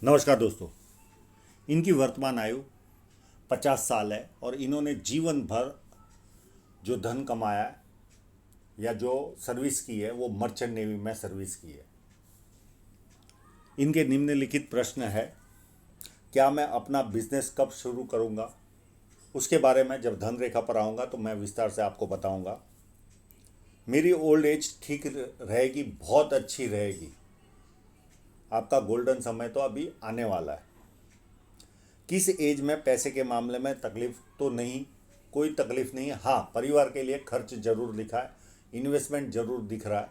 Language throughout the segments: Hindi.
नमस्कार दोस्तों। इनकी वर्तमान आयु 50 साल है और इन्होंने जीवन भर जो धन कमाया है या जो सर्विस की है वो मर्चेंट नेवी में सर्विस की है। इनके निम्नलिखित प्रश्न है: क्या मैं अपना बिजनेस कब शुरू करूंगा? उसके बारे में जब धन रेखा पर आऊँगा तो मैं विस्तार से आपको बताऊंगा। मेरी ओल्ड एज ठीक रहेगी, बहुत अच्छी रहेगी। आपका गोल्डन समय तो अभी आने वाला है। किस एज में पैसे के मामले में तकलीफ तो नहीं, कोई तकलीफ नहीं है। हाँ, परिवार के लिए खर्च जरूर लिखा है, इन्वेस्टमेंट जरूर दिख रहा है,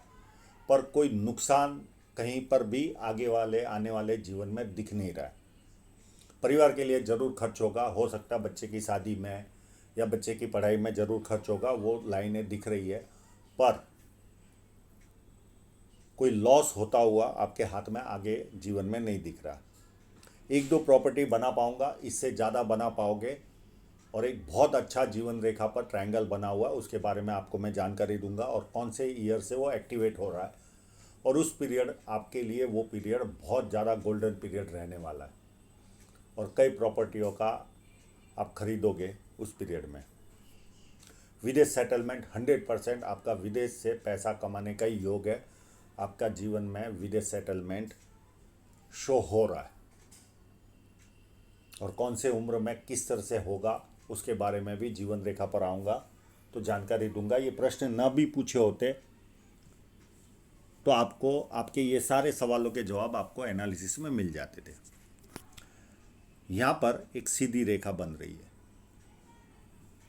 पर कोई नुकसान कहीं पर भी आगे वाले आने वाले जीवन में दिख नहीं रहा है। परिवार के लिए जरूर खर्च होगा, हो सकता है बच्चे की शादी में या बच्चे की पढ़ाई में जरूर खर्च होगा, वो लाइनें दिख रही है, पर कोई लॉस होता हुआ आपके हाथ में आगे जीवन में नहीं दिख रहा। एक दो प्रॉपर्टी बना पाऊंगा, इससे ज़्यादा बना पाओगे। और एक बहुत अच्छा जीवन रेखा पर ट्रायंगल बना हुआ है, उसके बारे में आपको मैं जानकारी दूंगा और कौन से ईयर से वो एक्टिवेट हो रहा है। और उस पीरियड आपके लिए वो पीरियड बहुत ज़्यादा गोल्डन पीरियड रहने वाला है और कई प्रॉपर्टियों का आप खरीदोगे उस पीरियड में। विदेश सेटलमेंट 100% आपका विदेश से पैसा कमाने का ही योग है। आपका जीवन में विदेश सेटलमेंट शो हो रहा है और कौन से उम्र में किस तरह से होगा उसके बारे में भी जीवन रेखा पर आऊँगा तो जानकारी दूंगा। ये प्रश्न न भी पूछे होते तो आपको आपके ये सारे सवालों के जवाब आपको एनालिसिस में मिल जाते थे। यहाँ पर एक सीधी रेखा बन रही है,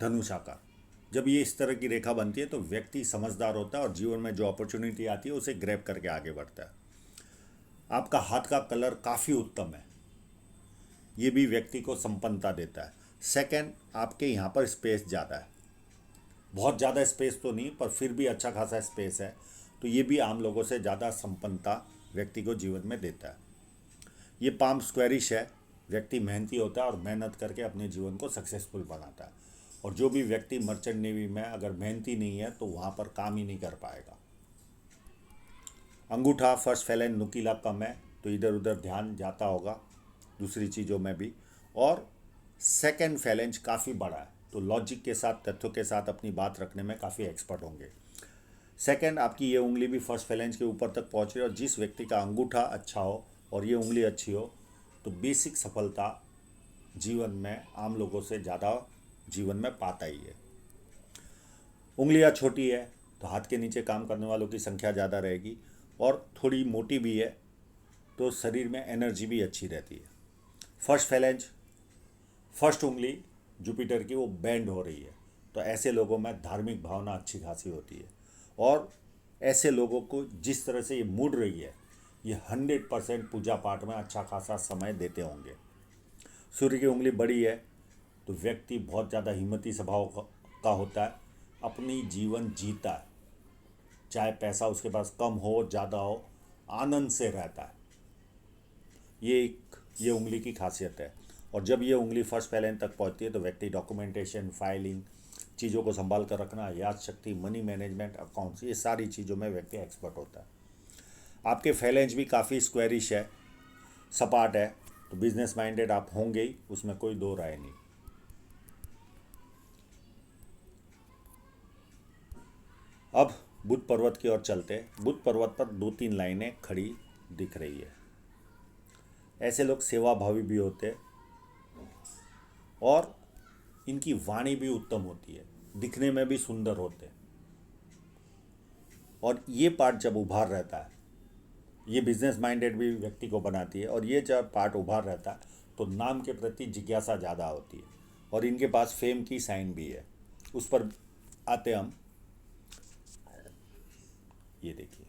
धनुषाकार। जब ये इस तरह की रेखा बनती है तो व्यक्ति समझदार होता है और जीवन में जो अपॉर्चुनिटी आती है उसे ग्रैब करके आगे बढ़ता है। आपका हाथ का कलर काफ़ी उत्तम है, ये भी व्यक्ति को संपन्नता देता है। सेकंड, आपके यहाँ पर स्पेस ज़्यादा है, बहुत ज़्यादा स्पेस तो नहीं पर फिर भी अच्छा खासा स्पेस है, तो ये भी आम लोगों से ज़्यादा संपन्नता व्यक्ति को जीवन में देता है। ये पाम स्क्वेरिश है, व्यक्ति मेहनती होता है और मेहनत करके अपने जीवन को सक्सेसफुल बनाता है। और जो भी व्यक्ति मर्चेंट नेवी में अगर मेहनती नहीं है तो वहाँ पर काम ही नहीं कर पाएगा। अंगूठा फर्स्ट फैलेंज नुकीला कम है, तो इधर उधर ध्यान जाता होगा दूसरी चीज़ों में भी। और सेकंड फैलेंज काफ़ी बड़ा है, तो लॉजिक के साथ तथ्यों के साथ अपनी बात रखने में काफ़ी एक्सपर्ट होंगे। सेकंड, आपकी ये उंगली भी फर्स्ट फैलेंज के ऊपर तक पहुँच रही है और जिस व्यक्ति का अंगूठा अच्छा हो और ये उंगली अच्छी हो तो बेसिक सफलता जीवन में आम लोगों से ज़्यादा जीवन में पाता ही है। उंगलियां छोटी है तो हाथ के नीचे काम करने वालों की संख्या ज़्यादा रहेगी और थोड़ी मोटी भी है तो शरीर में एनर्जी भी अच्छी रहती है। फर्स्ट फैलेंज, फर्स्ट उंगली जुपिटर की वो बैंड हो रही है, तो ऐसे लोगों में धार्मिक भावना अच्छी खासी होती है और ऐसे लोगों को जिस तरह से ये मुड़ रही है ये 100% पूजा पाठ में अच्छा खासा समय देते होंगे। सूर्य की उंगली बड़ी है तो व्यक्ति बहुत ज़्यादा हिम्मती स्वभाव का होता है, अपनी जीवन जीता है, चाहे पैसा उसके पास कम हो ज़्यादा हो, आनंद से रहता है। ये उंगली की खासियत है। और जब ये उंगली फर्स्ट फैलेंज तक पहुंचती है तो व्यक्ति डॉक्यूमेंटेशन, फाइलिंग, चीज़ों को संभाल कर रखना, याद शक्ति, मनी मैनेजमेंट, अकाउंट्स, ये सारी चीज़ों में व्यक्ति एक्सपर्ट होता है। आपके फैलेंज भी काफ़ी स्क्वेरिश है, सपाट है, तो बिजनेस माइंडेड आप होंगे ही, उसमें कोई दो राय नहीं। अब बुध पर्वत की ओर चलते हैं। बुध पर्वत पर दो तीन लाइनें खड़ी दिख रही है। ऐसे लोग सेवाभावी भी होते हैं और इनकी वाणी भी उत्तम होती है, दिखने में भी सुंदर होते हैं। और ये पार्ट जब उभार रहता है, ये बिजनेस माइंडेड भी व्यक्ति को बनाती है। और ये जब पार्ट उभार रहता है तो नाम के प्रति जिज्ञासा ज़्यादा होती है और इनके पास फेम की साइन भी है। उस पर आते हम, ये देखिए,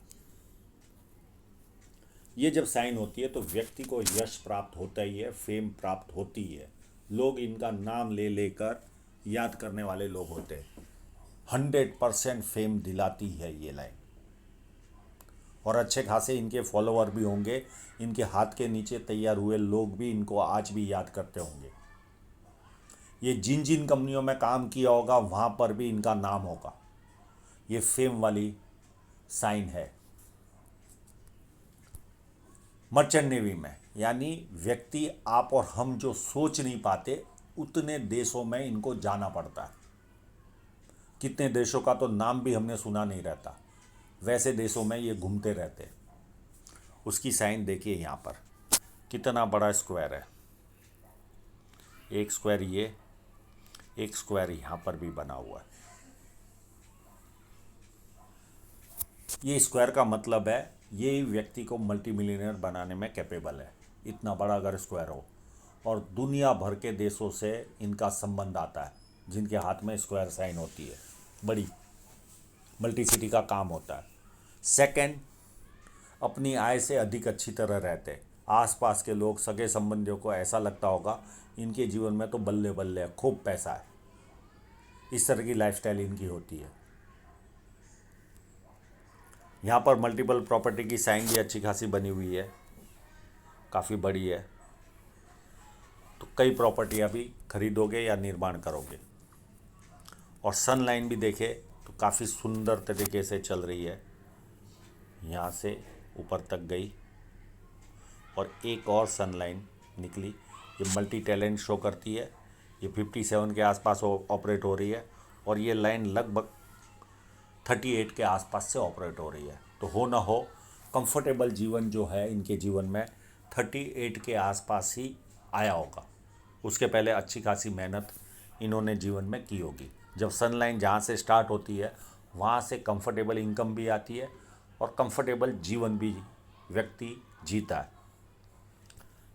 ये जब साइन होती है तो व्यक्ति को यश प्राप्त होता ही है, फेम प्राप्त होती है। लोग इनका नाम ले लेकर याद करने वाले लोग होते हैं। 100% फेम दिलाती है ये लाइन। और अच्छे खासे इनके फॉलोअर भी होंगे, इनके हाथ के नीचे तैयार हुए लोग भी इनको आज भी याद करते होंगे। ये जिन जिन कंपनियों में काम किया होगा वहाँ पर भी इनका नाम होगा। ये फेम वाली साइन है। मर्चेंट नेवी में यानी व्यक्ति आप और हम जो सोच नहीं पाते उतने देशों में इनको जाना पड़ता है। कितने देशों का तो नाम भी हमने सुना नहीं रहता, वैसे देशों में ये घूमते रहते। उसकी साइन देखिए यहाँ पर, कितना बड़ा स्क्वायर है। एक स्क्वायर ये, एक स्क्वायर यहाँ पर भी बना हुआ है। ये स्क्वायर का मतलब है ये व्यक्ति को मल्टी मिलियनर बनाने में कैपेबल है, इतना बड़ा अगर स्क्वायर हो। और दुनिया भर के देशों से इनका संबंध आता है जिनके हाथ में स्क्वायर साइन होती है, बड़ी मल्टीसिटी का काम होता है। सेकंड, अपनी आय से अधिक अच्छी तरह रहते। आसपास के लोग, सगे संबंधियों को ऐसा लगता होगा इनके जीवन में तो बल्ले बल्ले है, खूब पैसा है। इस तरह की लाइफस्टाइल इनकी होती है। यहाँ पर मल्टीपल प्रॉपर्टी की साइन भी अच्छी खासी बनी हुई है, काफ़ी बड़ी है। तो कई प्रॉपर्टी अभी खरीदोगे या निर्माण करोगे। और सन लाइन भी देखे तो काफ़ी सुंदर तरीके से चल रही है, यहाँ से ऊपर तक गई और एक और सन लाइन निकली। ये मल्टी टैलेंट शो करती है। ये 57 के आसपास ऑपरेट हो रही है और ये लाइन लगभग 38 के आसपास से ऑपरेट हो रही है। तो हो ना हो कंफर्टेबल जीवन जो है इनके जीवन में 38 के आसपास ही आया होगा। उसके पहले अच्छी खासी मेहनत इन्होंने जीवन में की होगी। जब सन लाइन जहाँ से स्टार्ट होती है वहाँ से कंफर्टेबल इनकम भी आती है और कंफर्टेबल जीवन भी व्यक्ति जीता है।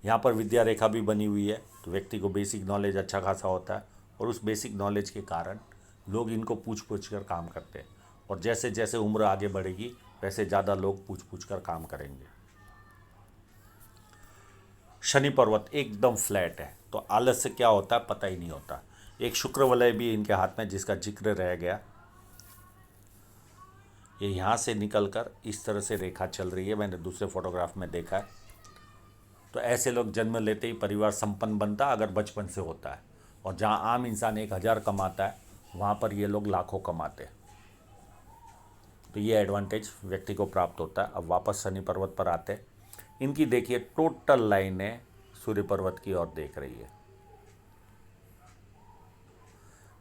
यहाँ पर विद्या रेखा भी बनी हुई है, तो व्यक्ति को बेसिक नॉलेज अच्छा खासा होता है और उस बेसिक नॉलेज के कारण लोग इनको पूछ पूछ कर काम करते हैं। और जैसे जैसे उम्र आगे बढ़ेगी वैसे ज़्यादा लोग पूछ पूछ कर काम करेंगे। शनि पर्वत एकदम फ्लैट है, तो आलस्य क्या होता है पता ही नहीं होता। एक शुक्र वलय भी इनके हाथ में जिसका जिक्र रह गया, ये यहाँ से निकलकर इस तरह से रेखा चल रही है, मैंने दूसरे फोटोग्राफ में देखा है। तो ऐसे लोग जन्म लेते ही परिवार संपन्न बनता अगर बचपन से होता है। और जहाँ आम इंसान 1000 कमाता है वहाँ पर ये लोग लाखों कमाते हैं। तो ये एडवांटेज व्यक्ति को प्राप्त होता है। अब वापस शनि पर्वत पर आते हैं। इनकी देखिए टोटल लाइनें सूर्य पर्वत की ओर देख रही है,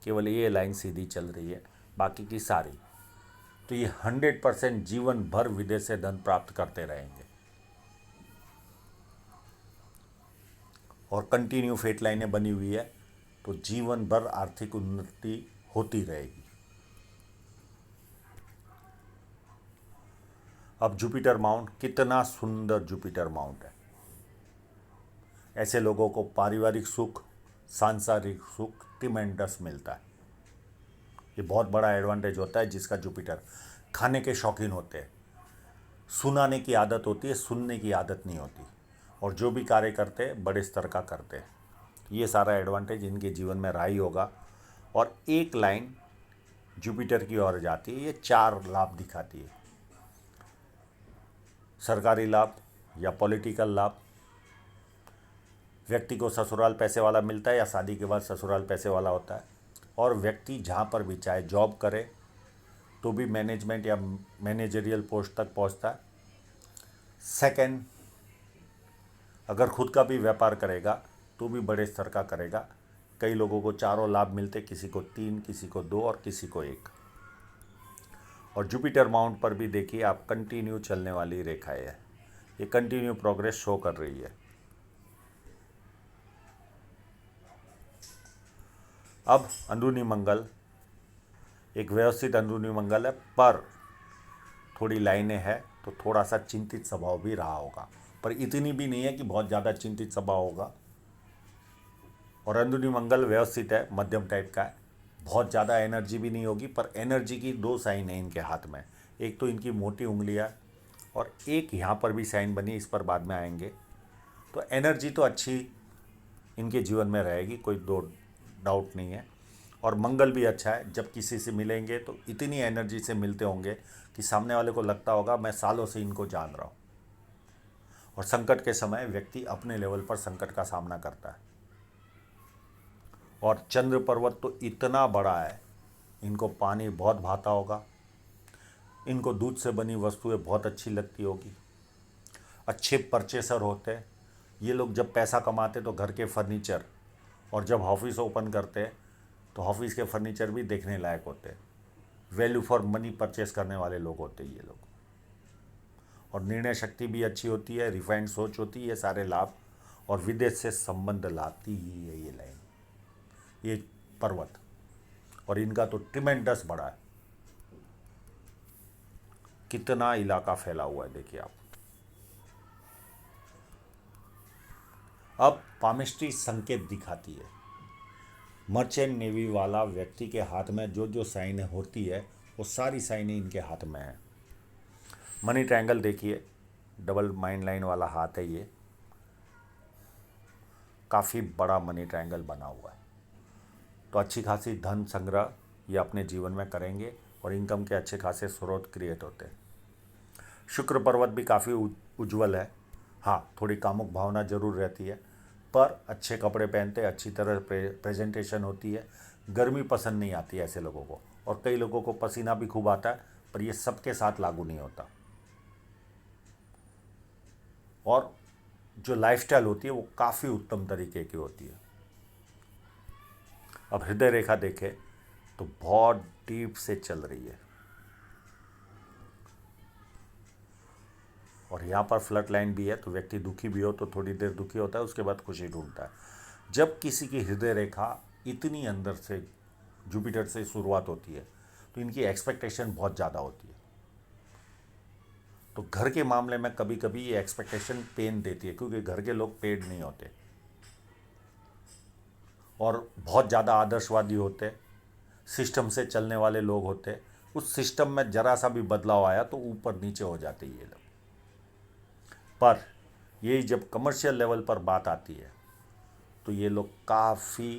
केवल ये लाइन सीधी चल रही है, बाकी की सारी। तो ये 100% जीवन भर विदेश से धन प्राप्त करते रहेंगे और कंटिन्यू फेट लाइनें बनी हुई है, तो जीवन भर आर्थिक उन्नति होती रहेगी। अब जुपिटर माउंट, कितना सुंदर जुपिटर माउंट है। ऐसे लोगों को पारिवारिक सुख, सांसारिक सुख ट्रिमेंडस मिलता है। ये बहुत बड़ा एडवांटेज होता है जिसका जुपिटर। खाने के शौकीन होते हैं, सुनाने की आदत होती है, सुनने की आदत नहीं होती। और जो भी कार्य करते हैं बड़े स्तर का करते हैं। ये सारा एडवांटेज इनके जीवन में रहा ही होगा। और एक लाइन जुपिटर की ओर जाती है, ये 4 लाभ दिखाती है। सरकारी लाभ या पॉलिटिकल लाभ, व्यक्ति को ससुराल पैसे वाला मिलता है या शादी के बाद ससुराल पैसे वाला होता है। और व्यक्ति जहाँ पर भी चाहे जॉब करे तो भी मैनेजमेंट या मैनेजरियल पोस्ट तक पहुँचता है। सेकंड, अगर खुद का भी व्यापार करेगा तो भी बड़े स्तर का करेगा। कई लोगों को चारों लाभ मिलते, किसी को 3, किसी को 2 और किसी को 1। और जुपिटर माउंट पर भी देखिए आप, कंटिन्यू चलने वाली रेखाएं है, ये कंटिन्यू प्रोग्रेस शो कर रही है। अब अंदरूनी मंगल, एक व्यवस्थित अंदरूनी मंगल है, पर थोड़ी लाइनें हैं तो थोड़ा सा चिंतित स्वभाव भी रहा होगा, पर इतनी भी नहीं है कि बहुत ज़्यादा चिंतित स्वभाव होगा। और अंदरूनी मंगल व्यवस्थित है, मध्यम टाइप का है, बहुत ज़्यादा एनर्जी भी नहीं होगी। पर एनर्जी की 2 साइन है इनके हाथ में, एक तो इनकी मोटी उंगलियां और एक यहाँ पर भी साइन बनी, इस पर बाद में आएंगे। तो एनर्जी तो अच्छी इनके जीवन में रहेगी, कोई दो डाउट नहीं है। और मंगल भी अच्छा है, जब किसी से मिलेंगे तो इतनी एनर्जी से मिलते होंगे कि सामने वाले को लगता होगा मैं सालों से इनको जान रहा हूँ। और संकट के समय व्यक्ति अपने लेवल पर संकट का सामना करता है। और चंद्र पर्वत तो इतना बड़ा है, इनको पानी बहुत भाता होगा, इनको दूध से बनी वस्तुएं बहुत अच्छी लगती होगी, अच्छे परचेसर होते हैं, ये लोग जब पैसा कमाते तो घर के फर्नीचर, और जब ऑफिस ओपन करते तो ऑफिस के फर्नीचर भी देखने लायक होते। वैल्यू फॉर मनी परचेस करने वाले लोग होते ये लोग। और निर्णय शक्ति भी अच्छी होती है, रिफाइंड सोच होती है, सारे लाभ, और विदेश से संबंध लाती ही है ये लाइन, ये पर्वत। और इनका तो ट्रिमेंडस बड़ा है, कितना इलाका फैला हुआ है देखिए आप। अब पामिस्ट्री संकेत दिखाती है। मर्चेंट नेवी वाला व्यक्ति के हाथ में जो जो साइनें होती है वो सारी साइनें इनके हाथ में है। मनी ट्रायंगल देखिए, डबल माइंड लाइन वाला हाथ है ये, काफ़ी बड़ा मनी ट्रायंगल बना हुआ है। तो अच्छी खासी धन संग्रह ये अपने जीवन में करेंगे और इनकम के अच्छे खासे स्रोत क्रिएट होते हैं। शुक्र पर्वत भी काफ़ी उज्जवल है। हाँ, थोड़ी कामुक भावना जरूर रहती है, पर अच्छे कपड़े पहनते, अच्छी तरह प्रेजेंटेशन होती है। गर्मी पसंद नहीं आती है ऐसे लोगों को, और कई लोगों को पसीना भी खूब आता है, पर ये सबके साथ लागू नहीं होता। और जो लाइफस्टाइल होती है वो काफ़ी उत्तम तरीके की होती है। अब हृदय रेखा देखें तो बहुत डीप से चल रही है, और यहाँ पर फ्लड लाइन भी है। तो व्यक्ति दुखी भी हो तो थोड़ी देर दुखी होता है, उसके बाद खुशी ढूंढता है। जब किसी की हृदय रेखा इतनी अंदर से जुपिटर से शुरुआत होती है तो इनकी एक्सपेक्टेशन बहुत ज़्यादा होती है। तो घर के मामले में कभी कभी ये एक्सपेक्टेशन पेन देती है, क्योंकि घर के लोग पेड नहीं होते और बहुत ज़्यादा आदर्शवादी होते, सिस्टम से चलने वाले लोग होते। उस सिस्टम में जरा सा भी बदलाव आया तो ऊपर नीचे हो जाते ये लोग। पर यही जब कमर्शियल लेवल पर बात आती है तो ये लोग काफ़ी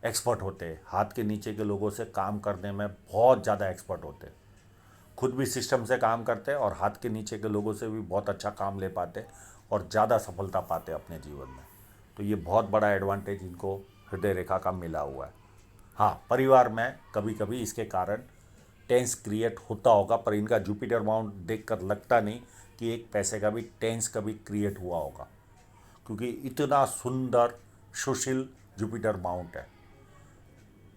एक्सपर्ट होते हैं, हाथ के नीचे के लोगों से काम करने में बहुत ज़्यादा एक्सपर्ट होते हैं। खुद भी सिस्टम से काम करते हैं और हाथ के नीचे के लोगों से भी बहुत अच्छा काम ले पाते और ज़्यादा सफलता पाते अपने जीवन में। तो ये बहुत बड़ा एडवांटेज इनको हृदय रेखा का मिला हुआ है। हाँ, परिवार में कभी कभी इसके कारण टेंस क्रिएट होता होगा, पर इनका जुपिटर माउंट देखकर लगता नहीं कि एक पैसे का भी टेंस कभी क्रिएट हुआ होगा, क्योंकि इतना सुंदर सुशील जुपिटर माउंट है,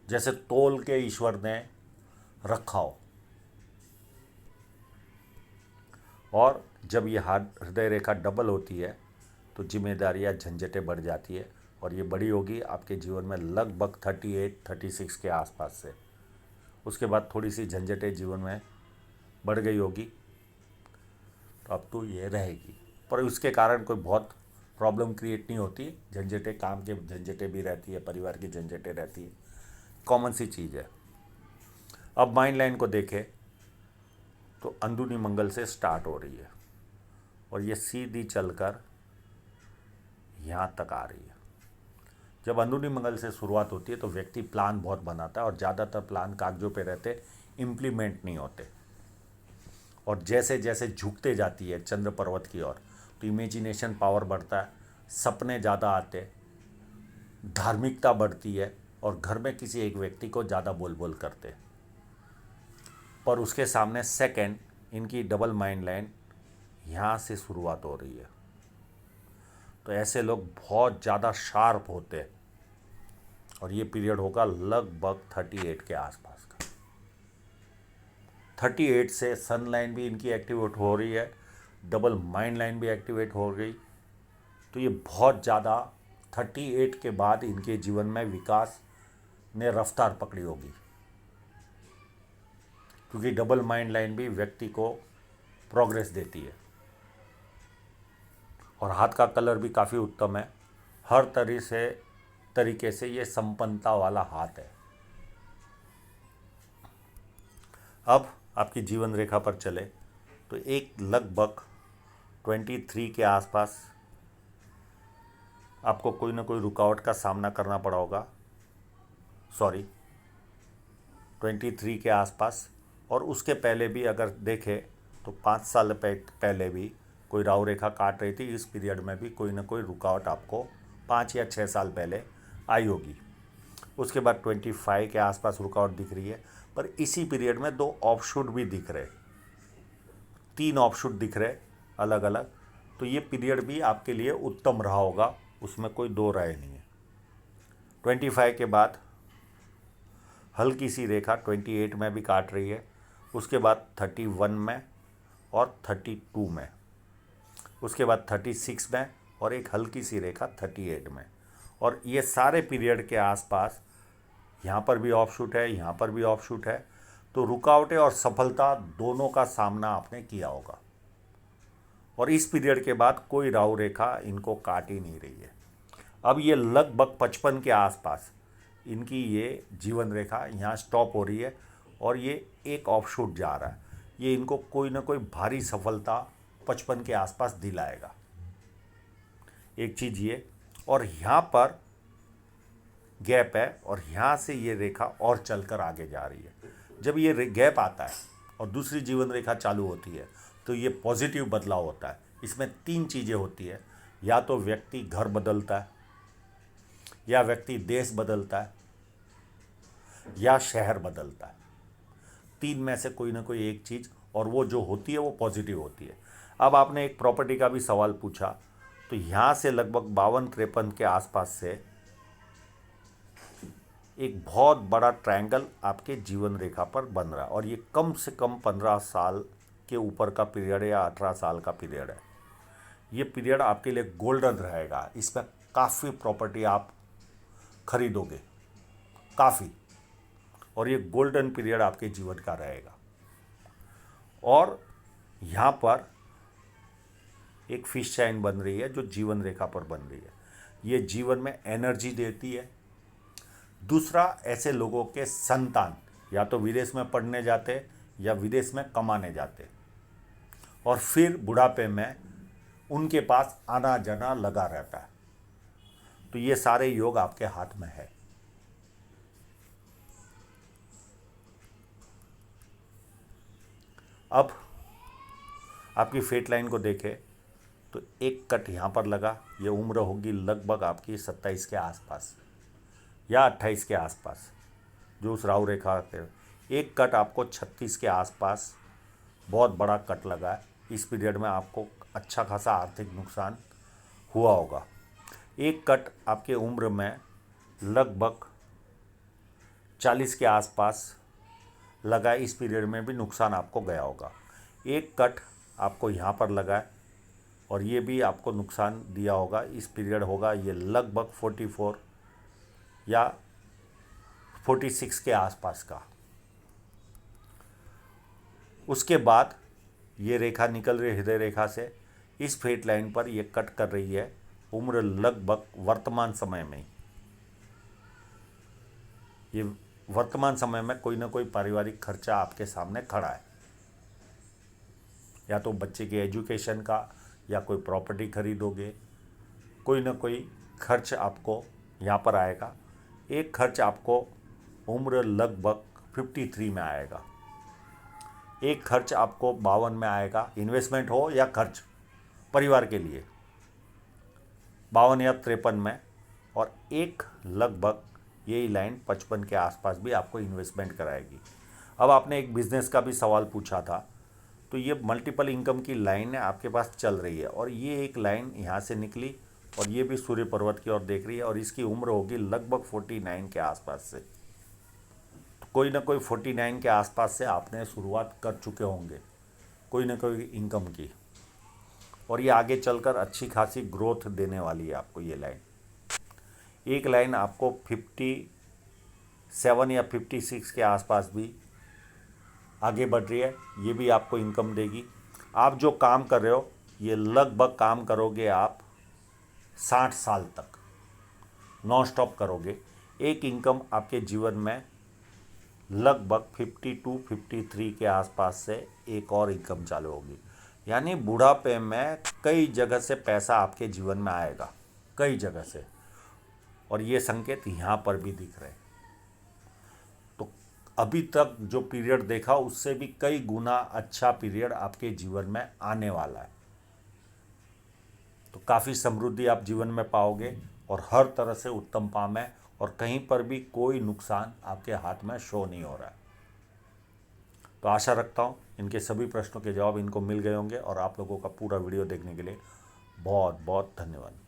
जैसे तोल के ईश्वर ने रखा हो। और जब ये हृदय रेखा डबल होती है तो जिम्मेदारियाँ झंझटें बढ़ जाती है, और ये बड़ी होगी आपके जीवन में लगभग 38-36 के आसपास से। उसके बाद थोड़ी सी झंझटें जीवन में बढ़ गई होगी, तो अब तो ये रहेगी, पर उसके कारण कोई बहुत प्रॉब्लम क्रिएट नहीं होती। झंझटें, काम के झंझटें भी रहती है, परिवार की झंझटें रहती है, कॉमन सी चीज़ है। अब माइंड लाइन को देखें तो अंदरूनी मंगल से स्टार्ट हो रही है और ये सीधी चलकर यहाँ तक आ रही है। जब अंदरूनी मंगल से शुरुआत होती है तो व्यक्ति प्लान बहुत बनाता है, और ज़्यादातर प्लान कागजों पे रहते, इम्प्लीमेंट नहीं होते। और जैसे जैसे झुकते जाती है चंद्र पर्वत की ओर तो इमेजिनेशन पावर बढ़ता है, सपने ज़्यादा आते, धार्मिकता बढ़ती है, और घर में किसी एक व्यक्ति को ज़्यादा बोल बोल करते। पर उसके सामने सेकंड इनकी डबल माइंड लाइन यहाँ से शुरुआत हो रही है। तो ऐसे लोग बहुत ज़्यादा शार्प होते हैं, और ये पीरियड होगा लगभग 38 के आसपास का। 38 से सन लाइन भी इनकी एक्टिवेट हो रही है, डबल माइंड लाइन भी एक्टिवेट हो गई। तो ये बहुत ज़्यादा 38 के बाद इनके जीवन में विकास ने रफ्तार पकड़ी होगी, क्योंकि डबल माइंड लाइन भी व्यक्ति को प्रोग्रेस देती है। और हाथ का कलर भी काफ़ी उत्तम है, हर तरीके से ये संपन्नता वाला हाथ है। अब आपकी जीवन रेखा पर चले तो एक लगभग 23 के आसपास आपको कोई ना कोई रुकावट का सामना करना पड़ा होगा। 23 के आसपास, और उसके पहले भी अगर देखें तो 5 साल पहले भी कोई राहु रेखा काट रही थी। इस पीरियड में भी कोई ना कोई रुकावट आपको 5 या 6 साल पहले आई होगी। उसके बाद 25 के आसपास रुकावट दिख रही है, पर इसी पीरियड में 2 ऑफशूट भी दिख रहे, 3 ऑफशूट दिख रहे अलग अलग। तो ये पीरियड भी आपके लिए उत्तम रहा होगा, उसमें कोई दो राय नहीं है। 25 के बाद हल्की सी रेखा 28 में भी काट रही है, उसके बाद 31 में और 32 में, उसके बाद 36 में और एक हल्की सी रेखा 38 में। और ये सारे पीरियड के आसपास यहाँ पर भी ऑफशूट है, यहाँ पर भी ऑफशूट है। तो रुकावटें और सफलता दोनों का सामना आपने किया होगा। और इस पीरियड के बाद कोई राहु रेखा इनको काट ही नहीं रही है। अब ये लगभग 55 के आसपास इनकी ये जीवन रेखा यहाँ स्टॉप हो रही है और ये एक ऑफशूट जा रहा है। ये इनको कोई ना कोई भारी सफलता 55 के आसपास दिलाएगा, एक चीज़ ये। और यहाँ पर गैप है और यहाँ से ये रेखा और चलकर आगे जा रही है। जब ये गैप आता है और दूसरी जीवन रेखा चालू होती है तो ये पॉजिटिव बदलाव होता है। इसमें 3 चीज़ें होती है, या तो व्यक्ति घर बदलता है, या व्यक्ति देश बदलता है, या शहर बदलता है। 3 में से कोई ना कोई एक चीज़, और वो जो होती है वो पॉजिटिव होती है। अब आपने एक प्रॉपर्टी का भी सवाल पूछा, तो यहाँ से लगभग 52-53 के आसपास से एक बहुत बड़ा ट्रायंगल आपके जीवन रेखा पर बन रहा है। और ये कम से कम 15 साल के ऊपर का पीरियड है या 18 साल का पीरियड है। ये पीरियड आपके लिए गोल्डन रहेगा। इसमें काफ़ी प्रॉपर्टी आप खरीदोगे, काफ़ी। और ये गोल्डन पीरियड आपके जीवन का रहेगा। और यहाँ पर एक फिश साइन बन रही है जो जीवन रेखा पर बन रही है। ये जीवन में एनर्जी देती है। दूसरा, ऐसे लोगों के संतान या तो विदेश में पढ़ने जाते या विदेश में कमाने जाते और फिर बुढ़ापे में उनके पास आना जाना लगा रहता है। तो ये सारे योग आपके हाथ में है। अब आपकी फेट लाइन को देखें तो एक कट यहाँ पर लगा। ये उम्र होगी लगभग आपकी 27 के आसपास या 28 के आसपास, जो उस राहु रेखा के। एक कट आपको 36 के आसपास बहुत बड़ा कट लगा है। इस पीरियड में आपको अच्छा खासा आर्थिक नुकसान हुआ होगा। एक कट आपके उम्र में लगभग 40 के आसपास लगा है। इस पीरियड में भी नुकसान आपको गया होगा। एक कट आपको यहाँ पर लगा है और ये भी आपको नुकसान दिया होगा। इस पीरियड होगा ये लगभग 44 या 46 के आसपास का। उसके बाद ये रेखा निकल रही है हृदय रेखा से। इस फेट लाइन पर ये कट कर रही है उम्र लगभग वर्तमान समय में। ये वर्तमान समय में कोई ना कोई पारिवारिक खर्चा आपके सामने खड़ा है, या तो बच्चे के एजुकेशन का, या कोई प्रॉपर्टी खरीदोगे, कोई ना कोई खर्च आपको यहाँ पर आएगा। एक खर्च आपको उम्र लगभग 53 में आएगा। एक खर्च आपको 52 में आएगा, इन्वेस्टमेंट हो या खर्च परिवार के लिए, 52 या 53 में। और एक लगभग यही लाइन 55 के आसपास भी आपको इन्वेस्टमेंट कराएगी। अब आपने एक बिजनेस का भी सवाल पूछा था, तो ये मल्टीपल इनकम की लाइन है आपके पास चल रही है। और ये एक लाइन यहाँ से निकली और ये भी सूर्य पर्वत की ओर देख रही है और इसकी उम्र होगी लगभग 49 के आसपास से। तो कोई ना कोई 49 के आसपास से आपने शुरुआत कर चुके होंगे कोई ना कोई इनकम की, और ये आगे चलकर अच्छी खासी ग्रोथ देने वाली है आपको ये लाइन। एक लाइन आपको 57 या 56 के आसपास भी आगे बढ़ रही है, ये भी आपको इनकम देगी। आप जो काम कर रहे हो ये लगभग काम करोगे आप 60 साल तक, नॉन स्टॉप करोगे। एक इनकम आपके जीवन में लगभग 52-53 के आसपास से एक और इनकम चालू होगी। यानी बुढ़ापे में कई जगह से पैसा आपके जीवन में आएगा, कई जगह से। और ये संकेत यहाँ पर भी दिख रहे हैं। तो अभी तक जो पीरियड देखा उससे भी कई गुना अच्छा पीरियड आपके जीवन में आने वाला है। तो काफ़ी समृद्धि आप जीवन में पाओगे और हर तरह से उत्तम पाम है, और कहीं पर भी कोई नुकसान आपके हाथ में शो नहीं हो रहा है। तो आशा रखता हूँ इनके सभी प्रश्नों के जवाब इनको मिल गए होंगे, और आप लोगों का पूरा वीडियो देखने के लिए बहुत बहुत धन्यवाद।